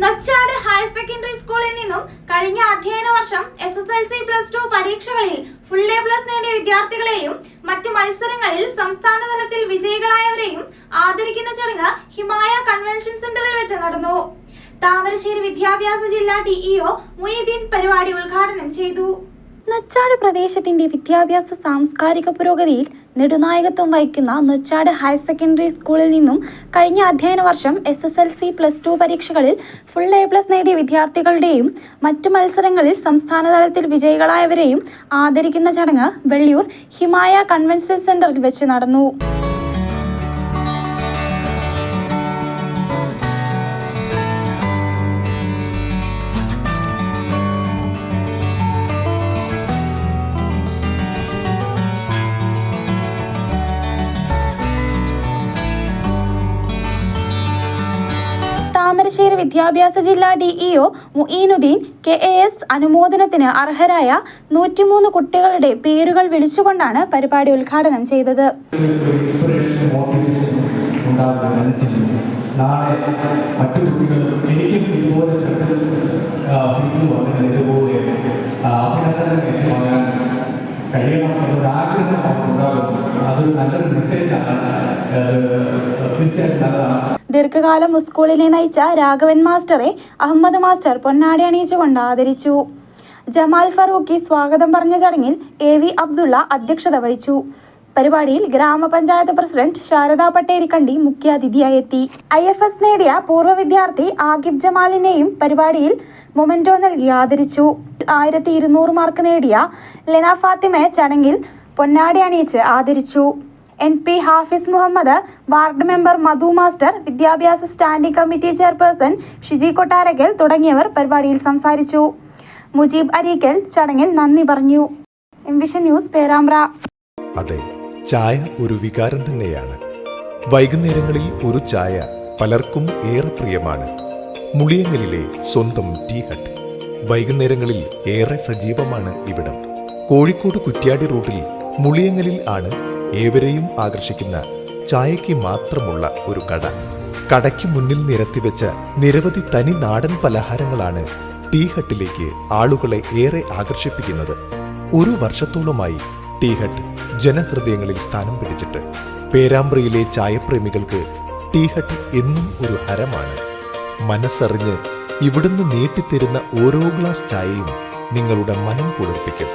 നച്ചാട് higher secondary സ്കൂളിൽ നിന്നും കഴിഞ്ഞ അധ്യയന വർഷം SSLC+2 പരീക്ഷകളിൽ ഫുൾ A+ നേടിയ വിദ്യാർത്ഥികളെയും മറ്റു മത്സരങ്ങളിൽ സംസ്ഥാന തലത്തിൽ വിജയികളായവരെയും ആദരിക്കുന്ന ചടങ്ങ് ഹിമായ കൺവെൻഷൻ സെന്ററിൽ വെച്ച് നടന്നു. താമരശ്ശേരി വിദ്യാഭ്യാസ ജില്ലാ DEO മുഹീദ്ദീൻ പരിപാടി ഉദ്ഘാടനം ചെയ്തു. നച്ചാട് പ്രദേശത്തിന്റെ വിദ്യാഭ്യാസ സാംസ്കാരിക പുരോഗതിയിൽ നെടുനായകത്വം വഹിക്കുന്ന നച്ചാട് ഹയർ സെക്കൻഡറി സ്കൂളിൽ നിന്നും കഴിഞ്ഞ അധ്യയന വർഷം SSLC+2 പരീക്ഷകളിൽ ഫുൾ A+ നേടിയ വിദ്യാർത്ഥികളുടെയും മറ്റു മത്സരങ്ങളിൽ സംസ്ഥാന തലത്തിൽ വിജയികളായവരെയും ആദരിക്കുന്ന ചടങ്ങ് വെള്ളിയൂർ ഹിമായ കൺവെൻഷൻ സെന്ററിൽ വെച്ച് നടന്നു. താമരശ്ശേരി വിദ്യാഭ്യാസ ജില്ലാ DEO മുഈനുദ്ദീൻ KAS അനുമോദനത്തിന് അർഹരായ 103 കുട്ടികളുടെ പേരുകൾ വിളിച്ചുകൊണ്ടാണ് പരിപാടി ഉദ്ഘാടനം ചെയ്തത്. ദീർഘകാലം സ്കൂളിനെ നയിച്ച രാഘവൻ മാസ്റ്ററെ അഹമ്മദ് മാസ്റ്റർ പൊന്നാടി അണിയിച്ചുകൊണ്ട് ആദരിച്ചു. ജമാൽ ഫറൂഖി സ്വാഗതം പറഞ്ഞ ചടങ്ങിൽ AV അബ്ദുള്ള അധ്യക്ഷത വഹിച്ചു. പരിപാടിയിൽ ഗ്രാമപഞ്ചായത്ത് പ്രസിഡന്റ് ശാരദ പട്ടേരിക്കണ്ടി മുഖ്യാതിഥിയായെത്തി. IFS നേടിയ പൂർവ്വ വിദ്യാർത്ഥി ആകിബ് ജമാലിനെയും പരിപാടിയിൽ മൊമെന്റോ നൽകി ആദരിച്ചു. 1200 മാർക്ക് നേടിയ ലെന ഫാത്തിമയെ ചടങ്ങിൽ പൊന്നാടി അണിയിച്ച് ആദരിച്ചു. NP Hafis Muhammad, ward member Madhu master, വിദ്യാഭ്യാസ standing committee chairperson Shiji Kottarakkal തുടങ്ങിയവർ പരിപാടിയിൽ സംസാരിച്ചു. മുജീബ് അരീക്കൽ ചടങ്ങിൽ നന്ദി പറഞ്ഞു. Vision news Perambra. അതെ, ചായ ഒരു വികാരം തന്നെയാണ്. വൈകുന്നേരങ്ങളിൽ ഒരു ചായ പലർക്കും ഏറെ പ്രിയമാണ്. മുളിയങ്ങലിലെ സ്വന്തം ടീ ഹട്ട്. വൈകുന്നേരങ്ങളിൽ ഏറെ സജീവമാണ് ഇവിടം. കോഴിക്കോട് കുറ്റ്യാടി റൂട്ടിൽ മുളിയങ്ങലിൽ ആണ് ഏവരെയും ആകർഷിക്കുന്ന ചായയ്ക്ക് മാത്രമുള്ള ഒരു കട. കടയ്ക്ക് മുന്നിൽ നിരത്തിവെച്ച നിരവധി തനി നാടൻ പലഹാരങ്ങളാണ് ടീ ഹട്ടിലേക്ക് ആളുകളെ ഏറെ ആകർഷിപ്പിക്കുന്നത്. 1 വർഷത്തോളമായി ടീ ഹട്ട് ജനഹൃദയങ്ങളിൽ സ്ഥാനം പിടിച്ചിട്ട്. പേരാമ്പ്രയിലെ ചായപ്രേമികൾക്ക് ടീ ഹട്ട് എന്നും ഒരു ഹരമാണ്. മനസ്സറിഞ്ഞ് ഇവിടുന്ന് നീട്ടിത്തരുന്ന ഓരോ ഗ്ലാസ് ചായയും നിങ്ങളുടെ മനം കുളിർപ്പിക്കും.